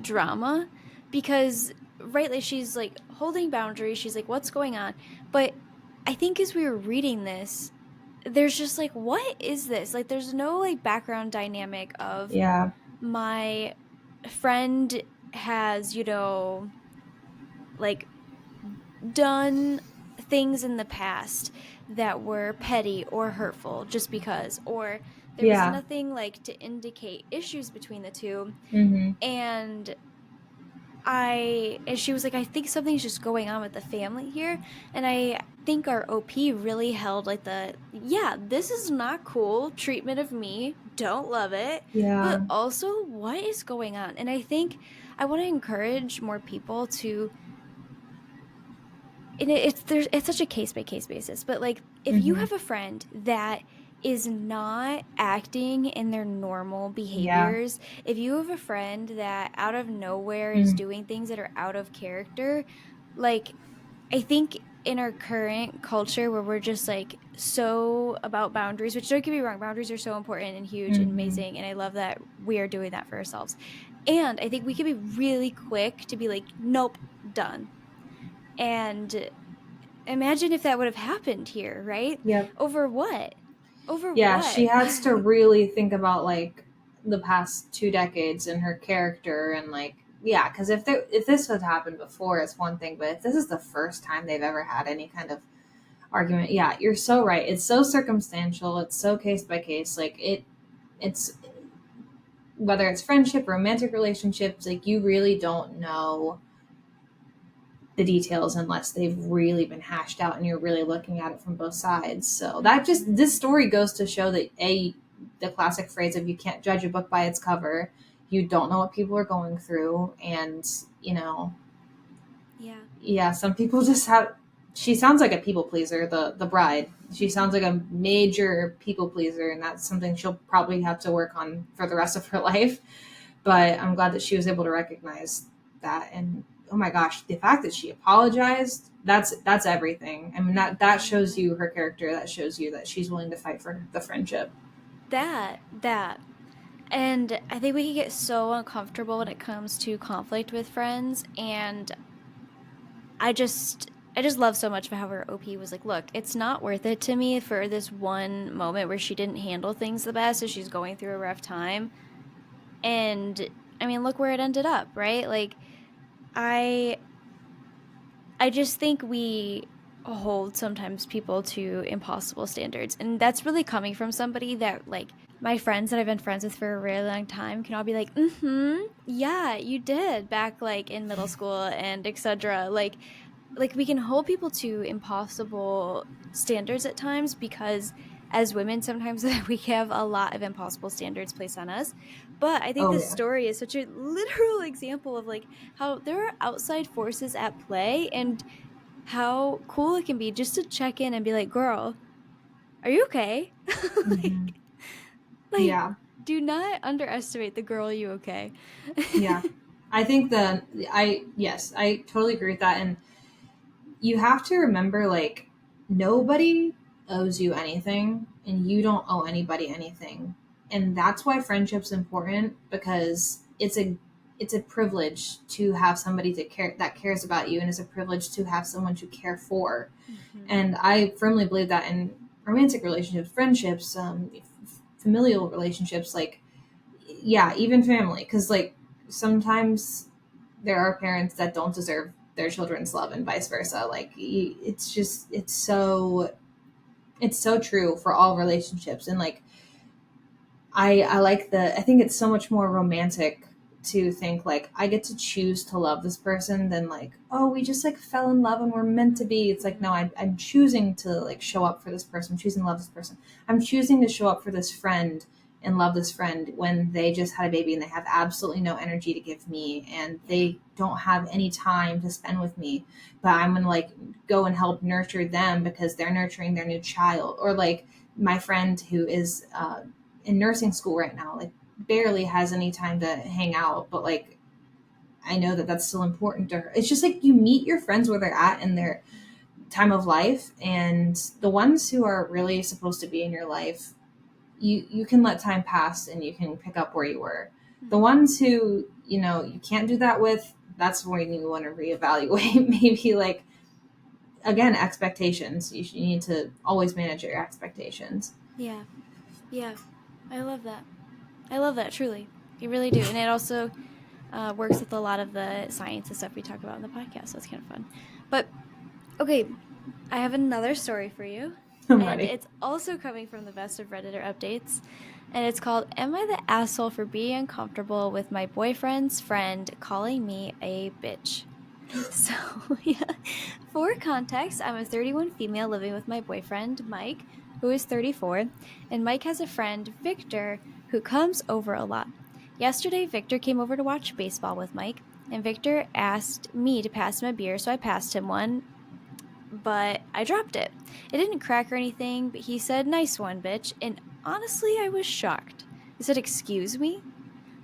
drama, because rightly she's like holding boundaries, she's like, what's going on? But I think as we were reading this, there's just like, what is this? Like there's no like background dynamic of Yeah. my friend has, like done things in the past that were petty or hurtful just because, or there was Yeah. nothing like to indicate issues between the two. Mm-hmm. And she was like, I think something's just going on with the family here. And I think our OP really held like yeah, this is not cool treatment of me. Don't love it. Yeah. But also, what is going on? And I think I want to encourage more people to, and it's such a case by case basis, but like if you Mm-hmm. have a friend that is not acting in their normal Yeah. behaviors, if you have a friend that out of nowhere is Mm. doing things that are out of character, like I think in our current culture where we're just like so about boundaries, which don't get me wrong, boundaries are so important and huge and Mm-hmm. amazing, and I love that we are doing that for ourselves. And I think we can be really quick to be like, nope, done. And imagine if that would have happened here, right? Yep. Over what? Over Yeah, she what? has to really think about like the past 2 decades and her character and like yeah, because if this had happened before, it's one thing, but if this is the first time they've ever had any kind of argument, yeah, you're so right. It's so circumstantial. It's so case by case. Like it's whether it's friendship, romantic relationships, like you really don't know the details unless they've really been hashed out and you're really looking at it from both sides. So that just this story goes to show that the classic phrase of you can't judge a book by its cover. You don't know what people are going through, and Yeah. yeah, some people just have. She sounds like a people pleaser. The bride. She sounds like a major people pleaser, and that's something she'll probably have to work on for the rest of her life. But I'm glad that she was able to recognize that. And oh my gosh, the fact that she apologized, that's everything. I mean that shows you her character. That shows you that she's willing to fight for the friendship. That. And I think we can get so uncomfortable when it comes to conflict with friends. And I just love so much of how her OP was like, look, it's not worth it to me for this one moment where she didn't handle things the best, so she's going through a rough time. And I mean, look where it ended up, right? Like I I just think we hold sometimes people to impossible standards. And that's really coming from somebody that, like, my friends that I've been friends with for a really long time can all be like, yeah, you did back like in middle school and etc. Like we can hold people to impossible standards at times because as women sometimes we have a lot of impossible standards placed on us. But I think Oh this yeah. story is such a literal example of like how there are outside forces at play and how cool it can be just to check in and be like, girl, are you okay? Hmm. like like Yeah. do not underestimate the girl, you okay? Yeah. I think yes, I totally agree with that. And you have to remember like nobody owes you anything and you don't owe anybody anything. And that's why friendship's important because it's a privilege to have somebody that cares about you, and it's a privilege to have someone to care for. Mhm. And I firmly believe that in romantic relationships, friendships, familial relationships, like yeah, even family, because like sometimes there are parents that don't deserve their children's love and vice versa. Like it's just it's so true for all relationships. And like I like I think it's so much more romantic to think like I get to choose to love this person than like, oh, we just like fell in love and we're meant to be. It's like, no, I'm choosing to like show up for this person. I'm choosing to love this person. I'm choosing to show up for this friend and love this friend when they just had a baby and they have absolutely no energy to give me and Yeah. they don't have any time to spend with me. But I'm gonna like go and help nurture them because they're nurturing their new child. Or like my friend who is in nursing school right now, like barely has any time to hang out, but like I know that that's still important to her. It's just like you meet your friends where they're at in their time of life, and the ones who are really supposed to be in your life, you can let time pass and you can pick up where you were. The Mhm. ones who you can't do that with, that's when you want to reevaluate. Maybe like again expectations. You need to always manage your expectations. Yeah. Yeah. I love that. I love that, truly. You really do. And it also works with a lot of the science and stuff we talk about in the podcast. So it's kind of fun. But okay, I have another story for you. I'm And ready. it's also coming from the best of Redditor updates. And it's called, Am I the asshole for being uncomfortable with my boyfriend's friend calling me a bitch? So, yeah. For context, I'm a 31 female living with my boyfriend, Mike, who is 34. And Mike has a friend, Victor, who comes over a lot. Yesterday, Victor came over to watch baseball with Mike. And Victor asked me to pass him a beer, so I passed him one, but I dropped it. It didn't crack or anything, but he said, Nice one, bitch. And honestly, I was shocked. He said, Excuse me?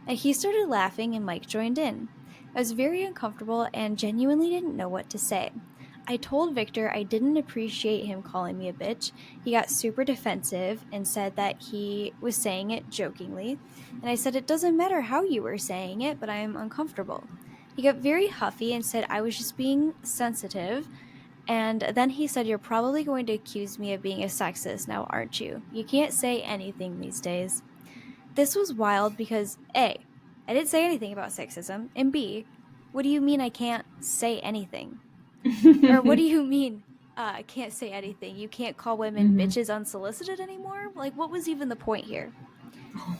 And he started laughing, and Mike joined in. I was very uncomfortable and genuinely didn't know what to say. I told Victor I didn't appreciate him calling me a bitch. He got super defensive and said that he was saying it jokingly. And I said, It doesn't matter how you were saying it, but I am uncomfortable. He got very huffy and said I was just being sensitive. And then he said, You're probably going to accuse me of being a sexist now, aren't you? You can't say anything these days. This was wild because A, I didn't say anything about sexism, and B, what do you mean I can't say anything? Or what do you mean I can't say anything? You can't call women Mm-hmm. bitches unsolicited anymore? Like, what was even the point here?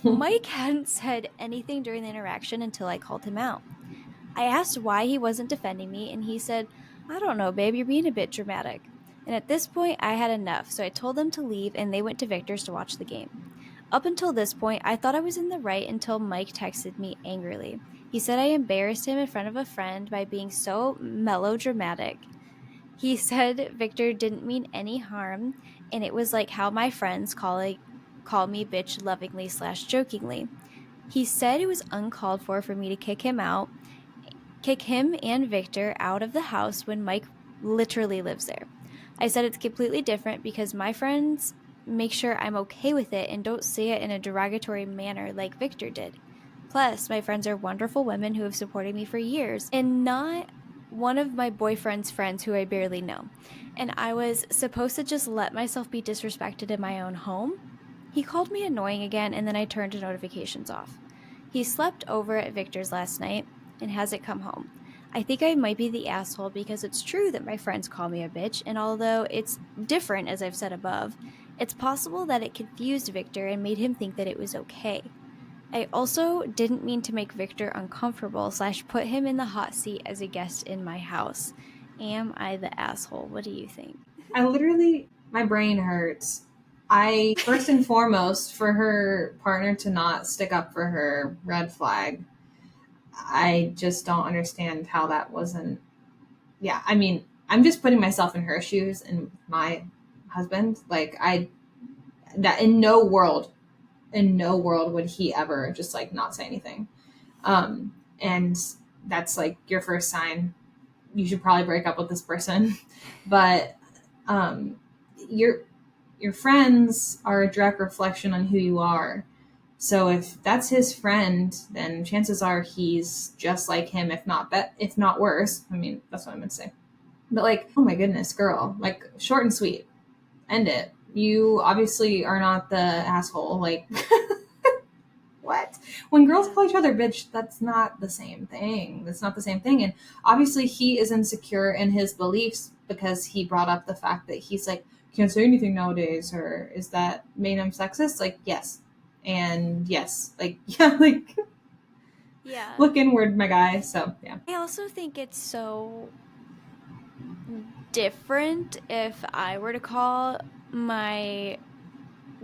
Mike hadn't said anything during the interaction until I called him out. I asked why he wasn't defending me, and he said, I don't know, babe, you're being a bit dramatic. And at this point, I had enough, so I told them to leave, and they went to Victor's to watch the game. Up until this point, I thought I was in the right until Mike texted me angrily. He said I embarrassed him in front of a friend by being so melodramatic. He said Victor didn't mean any harm, and it was like how my friends call me bitch lovingly slash jokingly. He said it was uncalled for me to kick him and Victor out of the house when Mike literally lives there. I said it's completely different because my friends make sure I'm okay with it and don't say it in a derogatory manner like Victor did. Plus, my friends are wonderful women who have supported me for years and not one of my boyfriend's friends who I barely know. And I was supposed to just let myself be disrespected in my own home. He called me annoying again, and then I turned the notifications off. He slept over at Victor's last night and hasn't come home. I think I might be the asshole because it's true that my friends call me a bitch, and although it's different, as I've said above, it's possible that it confused Victor and made him think that it was okay. I also didn't mean to make Victor uncomfortable slash put him in the hot seat as a guest in my house. Am I the asshole? What do you think? I literally, my brain hurts. First and foremost, for her partner to not stick up for her, red flag. I just don't understand how that wasn't. Yeah, I mean, I'm just putting myself in her shoes and my husband. That in no world would he ever just like not say anything. And that's like your first sign. You should probably break up with this person. But um, your your friends are a direct reflection on who you are. So if that's his friend, then chances are he's just like him, if not worse. I mean, that's what I'm gonna say. But like, oh my goodness, girl, like short and sweet, end it. You obviously are not the asshole. Like, what? When girls Yeah. call each other bitch, that's not the same thing. That's not the same thing. And obviously, he is insecure in his beliefs because he brought up the fact that he's like, can't say anything nowadays, or is that made him sexist? Like, yes. And yes. Like, yeah, like, Yeah. look inward, my guy. So, yeah. I also think it's so different if I were to call my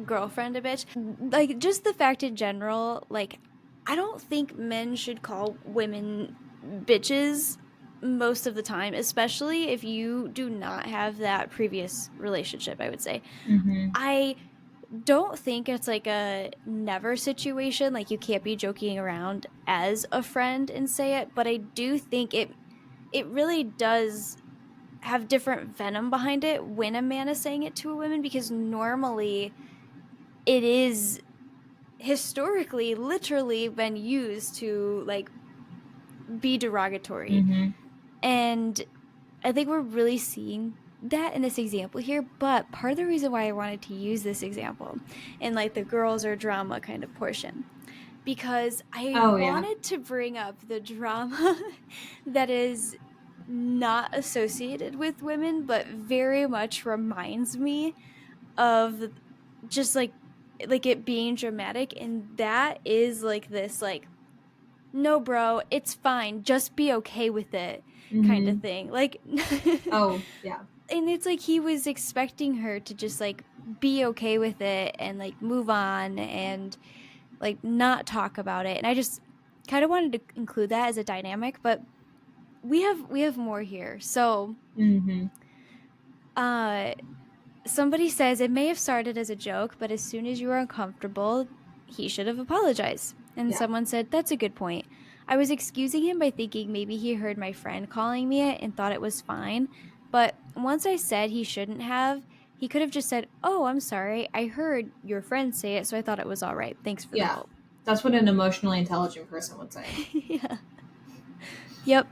girlfriend a bitch. Like, just the fact in general, like, I don't think men should call women bitches most of the time, especially if you do not have that previous relationship, I would say. Mm-hmm. I don't think it's like a never situation, like you can't be joking around as a friend and say it, but I do think it really does have different venom behind it when a man is saying it to a woman, because normally it is historically literally been used to like be derogatory. Mm-hmm. And I think we're really seeing that in this example here, but part of the reason why I wanted to use this example in like the girls or drama kind of portion, because I Oh, yeah. wanted to bring up the drama that is not associated with women, but very much reminds me of just like it being dramatic, and that is like this like, no bro, it's fine, just be okay with it kind of Mm-hmm. thing, like. Oh, yeah. And it's like he was expecting her to just like be okay with it and like move on and like not talk about it, and I just kind of wanted to include that as a dynamic, but we have more here. So Mm-hmm. uh somebody says it may have started as a joke, but as soon as you were uncomfortable, he should have apologized. And Yeah. someone said, that's a good point. I was excusing him by thinking maybe he heard my friend calling me it and thought it was fine. But once I said he shouldn't have, he could have just said, oh, I'm sorry. I heard your friend say it, so I thought it was all right. Thanks for the Yeah. help. That's what an emotionally intelligent person would say. Yeah. Yep.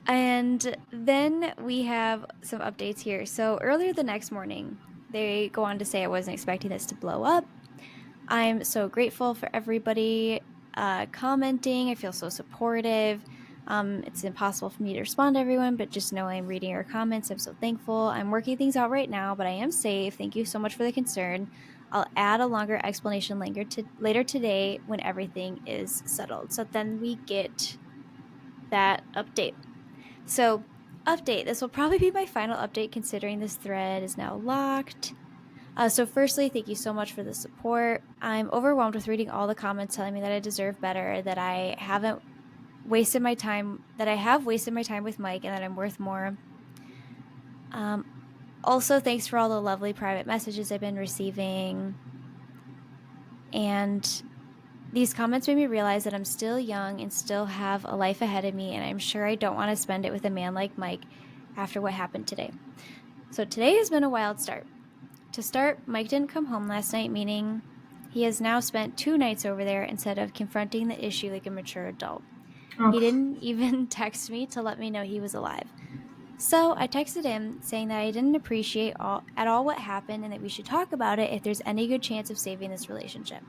And then we have some updates here. So earlier the next morning, they go on to say, I wasn't expecting this to blow up. I'm so grateful for everybody commenting. I feel so supportive. It's impossible for me to respond to everyone, but just know I'm reading your comments. I'm so thankful. I'm working things out right now, but I am safe. Thank you so much for the concern. I'll add a longer explanation later today when everything is settled. So then we get that update. So, update. This will probably be my final update considering this thread is now locked. So, firstly, thank you so much for the support. I'm overwhelmed with reading all the comments telling me that I deserve better, that I haven't wasted my time, that I have wasted my time with Mike, and that I'm worth more. Um, Also, thanks for all the lovely private messages I've been receiving. And these comments made me realize that I'm still young and still have a life ahead of me, and I'm sure I don't want to spend it with a man like Mike after what happened today. So, today has been a wild start. To start, Mike didn't come home last night, meaning he has now spent 2 nights over there instead of confronting the issue like a mature adult. He Oh, didn't even text me to let me know he was alive. So I texted him saying that I didn't appreciate at all what happened and that we should talk about it if there's any good chance of saving this relationship.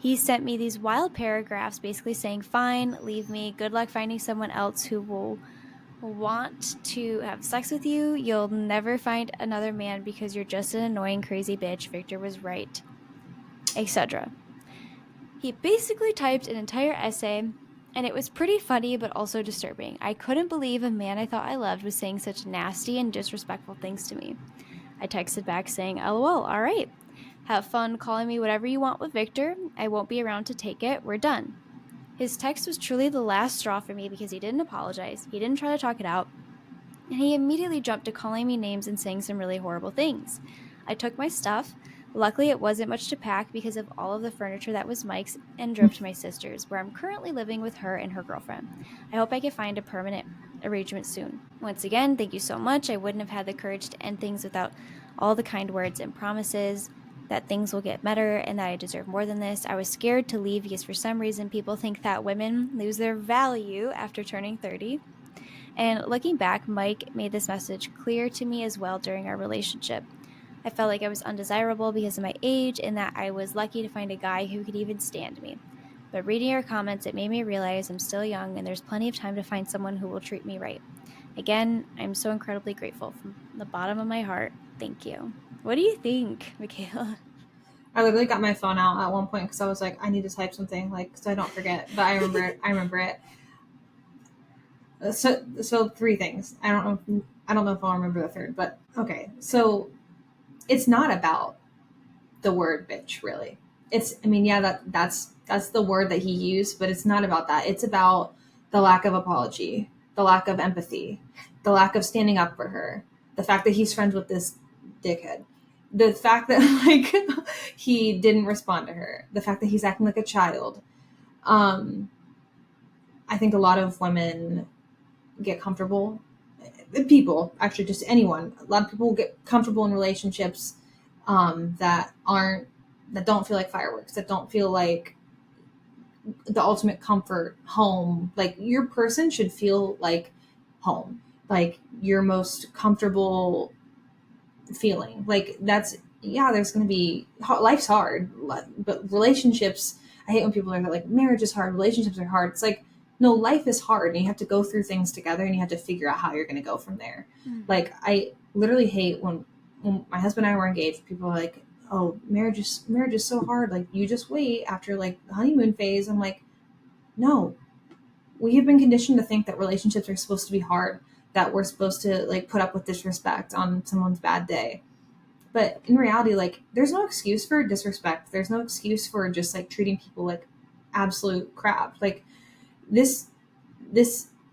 He sent me these wild paragraphs basically saying, fine, leave me, good luck finding someone else who will want to have sex with you. You'll never find another man because you're just an annoying, crazy bitch. Victor was right, etc. He basically typed an entire essay, and it was pretty funny but also disturbing. I couldn't believe a man I thought I loved was saying such nasty and disrespectful things to me. I texted back saying, LOL, all right. Have fun calling me whatever you want with Victor. I won't be around to take it. We're done. His text was truly the last straw for me because he didn't apologize. He didn't try to talk it out. And he immediately jumped to calling me names and saying some really horrible things. I took my stuff. Luckily, it wasn't much to pack because of all of the furniture that was Mike's, and drove to my sister's, where I'm currently living with her and her girlfriend. I hope I can find a permanent arrangement soon. Once again, thank you so much. I wouldn't have had the courage to end things without all the kind words and promises that things will get better and that I deserve more than this. I was scared to leave because for some reason people think that women lose their value after turning 30. And looking back, Mike made this message clear to me as well during our relationship. I felt like I was undesirable because of my age and that I was lucky to find a guy who could even stand me. But reading your comments, it made me realize I'm still young and there's plenty of time to find someone who will treat me right. Again, I'm so incredibly grateful from the bottom of my heart. Thank you. What do you think, Micayla? I literally got my phone out at one point because I was like, I need to type something, like, so I don't forget. But I remember it. I remember it. So three things. I don't know if I'll remember the third, but okay. So it's not about the word bitch, really. It's, I mean, yeah, that's the word that he used, but it's not about that. It's about the lack of apology, the lack of empathy, the lack of standing up for her, the fact that he's friends with this dickhead, the fact that like he didn't respond to her, the fact that he's acting like a child. Um, I think a lot of women get comfortable. People, actually, just anyone. A lot of people get comfortable in relationships that don't feel like fireworks, that don't feel like the ultimate comfort home. Like your person should feel like home, like your most comfortable feeling. Like that's, yeah, there's going to be, life's hard, but relationships, I hate when people are like, marriage is hard, relationships are hard. It's like, no, life is hard and you have to go through things together and you have to figure out how you're going to go from there. Mm. Like I literally hate when my husband and I were engaged, people were like, oh, marriage is so hard. Like, you just wait after like the honeymoon phase. I'm like, no, we have been conditioned to think that relationships are supposed to be hard, that we're supposed to like put up with disrespect on someone's bad day. But in reality, like, there's no excuse for disrespect. There's no excuse for just like treating people like absolute crap. Like, this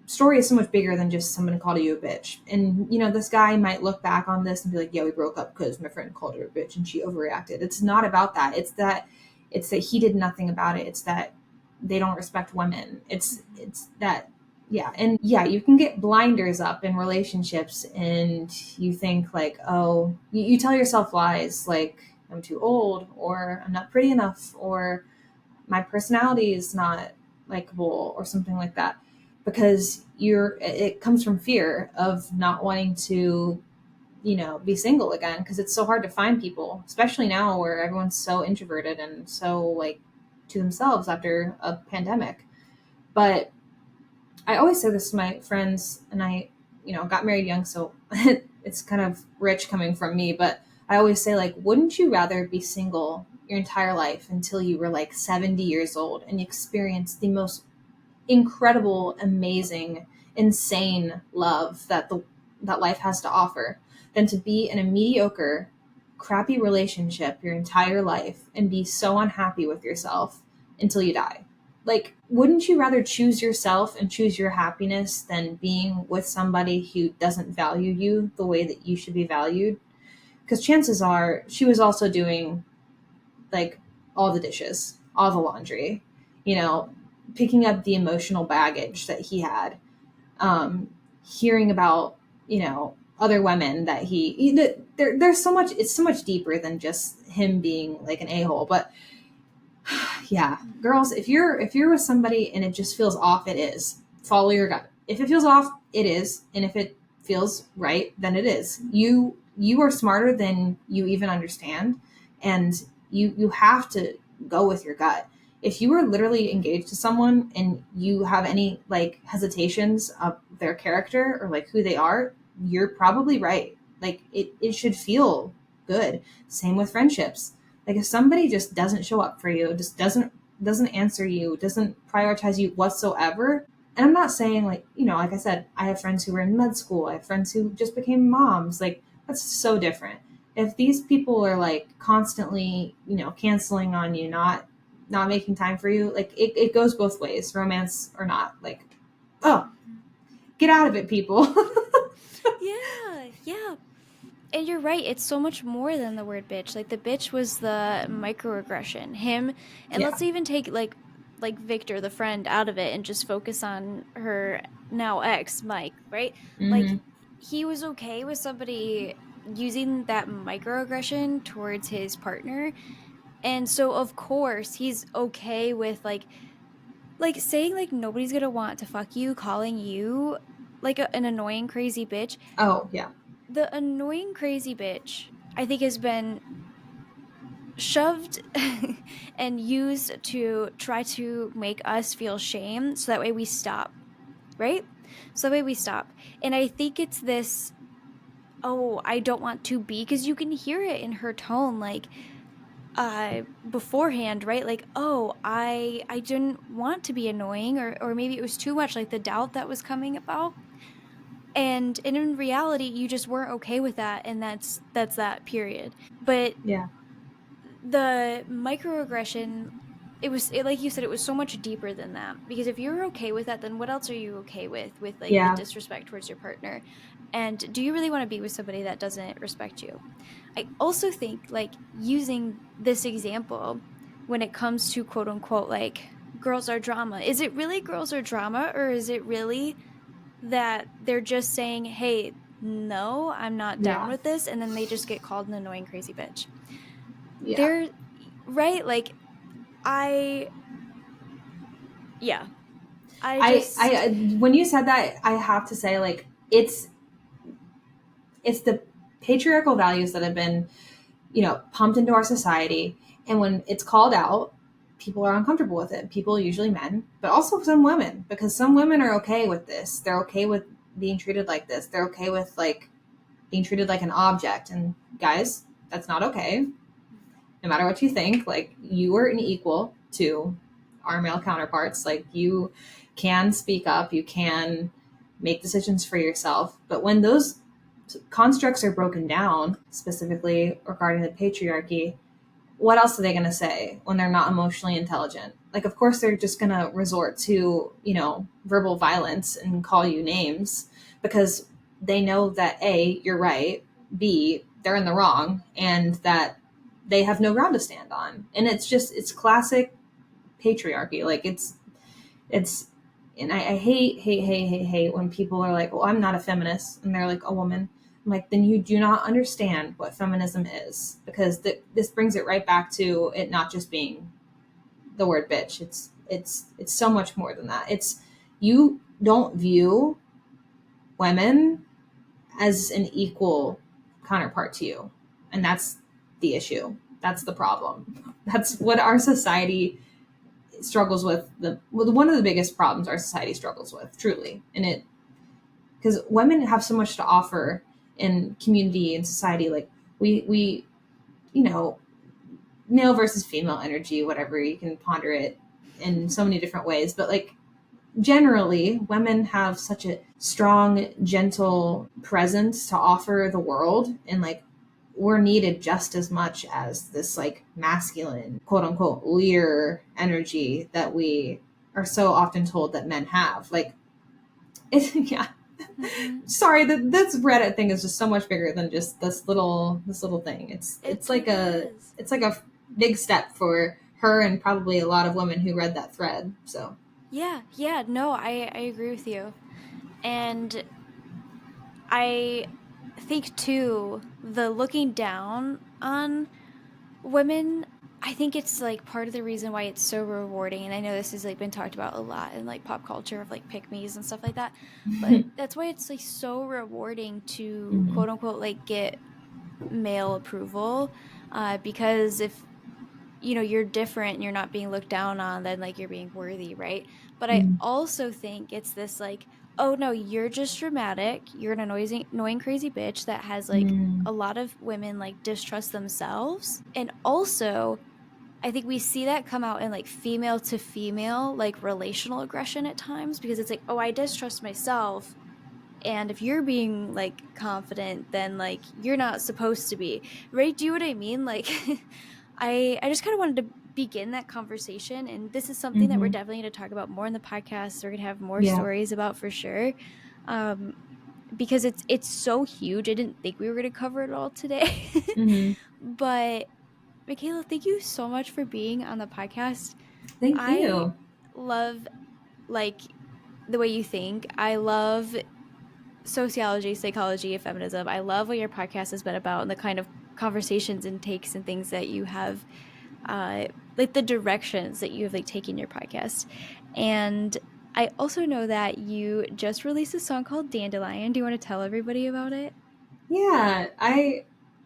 story is so much bigger than just someone called you a bitch. And this guy might look back on this and be like, yeah, we broke up because my friend called her a bitch and she overreacted. It's not about that. It's that he did nothing about it. It's that they don't respect women. It's that. Yeah. And yeah, you can get blinders up in relationships and you think like, oh, you tell yourself lies like, I'm too old, or I'm not pretty enough, or my personality is not likable, or something like that, because it comes from fear of not wanting to be single again, because it's so hard to find people, especially now where everyone's so introverted and so like to themselves after a pandemic. But I always say this to my friends, and I got married young, so it's kind of rich coming from me, but I always say, like, wouldn't you rather be single your entire life until you were like 70 years old and you experience the most incredible, amazing, insane love that life has to offer, than to be in a mediocre, crappy relationship your entire life and be so unhappy with yourself until you die? Like, wouldn't you rather choose yourself and choose your happiness than being with somebody who doesn't value you the way that you should be valued? Because chances are she was also doing like all the dishes, all the laundry, picking up the emotional baggage that he had, hearing about, other women that there's so much, it's so much deeper than just him being like an a-hole. But yeah, girls, if you're with somebody and it just feels off, it is. Follow your gut. If it feels off, it is. And if it feels right, then it is. You are smarter than you even understand. And you have to go with your gut. If you are literally engaged to someone and you have any like hesitations of their character or like who they are, you're probably right. Like, it should feel good. Same with friendships. Like, if somebody just doesn't show up for you, just doesn't answer you, doesn't prioritize you whatsoever. And I'm not saying like, like I said, I have friends who were in med school. I have friends who just became moms. Like, that's so different. If these people are like constantly, canceling on you, not making time for you, like it goes both ways, romance or not. Like, oh, get out of it, people. Yeah. And you're right, it's so much more than the word bitch. Like, the bitch was the microaggression. Him, and Yeah. let's even take like Victor, the friend, out of it and just focus on her now ex, Mike, right? Like, Mm-hmm. he was okay with somebody using that microaggression towards his partner. And so of course he's okay with like saying like nobody's gonna want to fuck you, calling you like an annoying crazy bitch. Oh yeah. The annoying crazy bitch, I think, has been shoved and used to try to make us feel shame so that way we stop, right? So that way we stop. And I think it's this, oh, I don't want to be, because you can hear it in her tone, like beforehand, right? Like, oh, I didn't want to be annoying, or maybe it was too much, like the doubt that was coming about. And in reality you just weren't okay with that, and that's that, period. But Yeah. the microaggression, like you said, it was so much deeper than that, because if you're okay with that, then what else are you okay with like the Yeah. disrespect towards your partner? And do you really want to be with somebody that doesn't respect you? I also think, like, using this example when it comes to quote unquote like girls are drama, is it really girls are drama, or is it really that they're just saying, hey, no, I'm not down Yeah. with this, and then they just get called an annoying crazy bitch? Yeah. They're right. Like, I yeah, I just I when you said that, I have to say, like, it's the patriarchal values that have been, pumped into our society. And when it's called out, people are uncomfortable with it. People, usually men, but also some women, because some women are okay with this. They're okay with being treated like this. They're okay with, like, being treated like an object. And guys, that's not okay. No matter what you think, like, you are an equal to our male counterparts. Like, you can speak up, you can make decisions for yourself. But when those constructs are broken down, specifically regarding the patriarchy, what else are they going to say when they're not emotionally intelligent? Like, of course, they're just going to resort to, verbal violence and call you names because they know that A, you're right, B, they're in the wrong, and that they have no ground to stand on. And it's classic patriarchy. Like, it's, and I hate when people are like, well, I'm not a feminist, and they're like a woman. I'm like, then you do not understand what feminism is, because this brings it right back to it not just being the word bitch. It's so much more than that. It's, you don't view women as an equal counterpart to you, and that's the issue. That's the problem. That's what our society struggles with. One of the biggest problems our society struggles with, truly, and it, because women have so much to offer in community and society. Like, we male versus female energy, whatever, you can ponder it in so many different ways, but like, generally women have such a strong, gentle presence to offer the world, and like, we're needed just as much as this like masculine, quote unquote, leader energy that we are so often told that men have. Like, it's, yeah. Mm-hmm. Sorry, this Reddit thing is just so much bigger than just this little thing. It's like a big step for her and probably a lot of women who read that thread. So yeah, no, I agree with you. And I think too, the looking down on women, I think it's like part of the reason why it's so rewarding. And I know this has like been talked about a lot in like pop culture of like pick-me's and stuff like that, but that's why it's like so rewarding to quote unquote like get male approval, because if you're different and you're not being looked down on, then like you're being worthy, right? But I also think it's this like, oh no, you're just dramatic, you're an annoying crazy bitch that has like a lot of women like distrust themselves. And also, I think we see that come out in like female to female like relational aggression at times, because it's like, oh, I distrust myself, and if you're being like confident, then like you're not supposed to be, right? Do you know what I mean? Like I just kind of wanted to begin that conversation, and this is something that we're definitely going to talk about more in the podcast. We're going to have more stories about for sure, because it's so huge. I didn't think we were going to cover it all today. But Micayla, thank you so much for being on the podcast. Thank I you. love like the way you think. I love sociology, psychology, and feminism. I love what your podcast has been about and the kind of conversations and takes and things that you have, like the directions that you have like taken your podcast. And I also know that you just released a song called Dandelion. Do you want to tell everybody about it? Yeah, I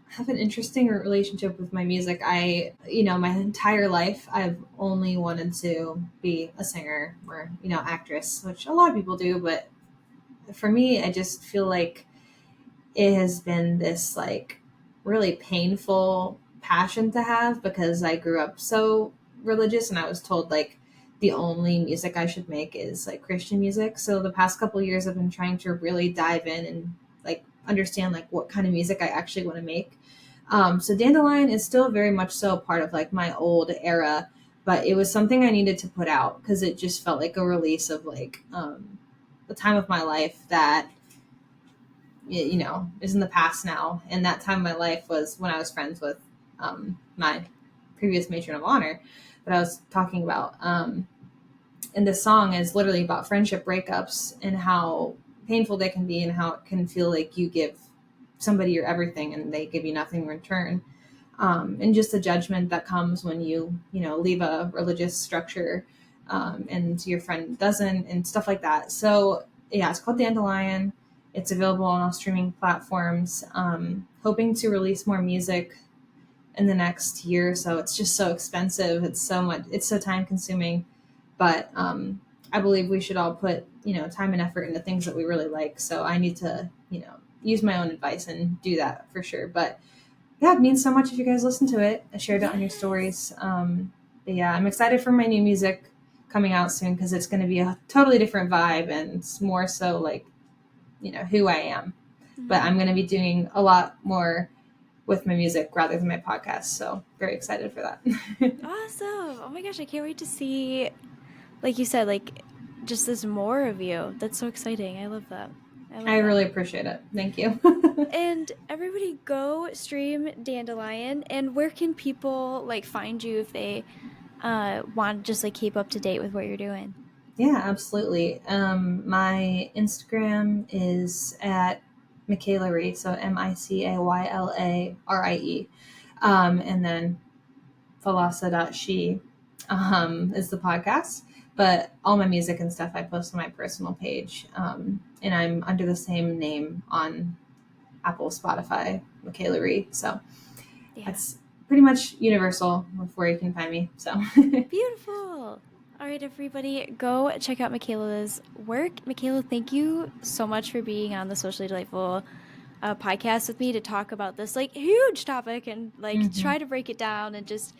have an interesting relationship with my music. My entire life, I've only wanted to be a singer or, actress, which a lot of people do. But for me, I just feel like it has been this like really painful passion to have, because I grew up so religious and I was told like the only music I should make is like Christian music. So the past couple of years I've been trying to really dive in and like understand like what kind of music I actually want to make. So Dandelion is still very much so a part of like my old era, but it was something I needed to put out because it just felt like a release of like the time of my life that is in the past now. And that time of my life was when I was friends with my previous matron of honor that I was talking about. And this song is literally about friendship breakups and how painful they can be and how it can feel like you give somebody your everything and they give you nothing in return. And just the judgment that comes when you leave a religious structure and your friend doesn't, and stuff like that. So yeah, it's called Dandelion. It's available on all streaming platforms. Hoping to release more music in the next year or so. It's just so expensive. It's so time consuming. But I believe we should all put time and effort into things that we really like. So I need to, use my own advice and do that for sure. But yeah, it means so much if you guys listen to it. I shared it on your stories. But yeah, I'm excited for my new music coming out soon because it's going to be a totally different vibe and it's more so like, who I am. But I'm going to be doing a lot more with my music rather than my podcast. So very excited for that. Awesome. Oh my gosh, I can't wait to see, like you said, like just this more of you. That's so exciting. I love that. I really appreciate it. Thank you. And everybody go stream Dandelion. And where can people like find you if they want to just like keep up to date with what you're doing? Yeah, absolutely. My Instagram is at Micayla, so Micaylarie. And then Philososhe is the podcast. But all my music and stuff I post on my personal page. And I'm under the same name on Apple, Spotify, Micayla. So that's pretty much universal with where you can find me. So beautiful. All right, everybody, go check out Micayla's work. Micayla, thank you so much for being on the Socially Delightful podcast with me to talk about this like huge topic and like try to break it down and just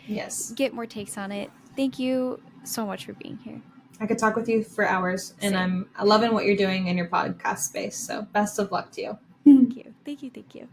get more takes on it. Thank you so much for being here. I could talk with you for hours, and I'm loving what you're doing in your podcast space. So best of luck to you. Thank you. Thank you. Thank you.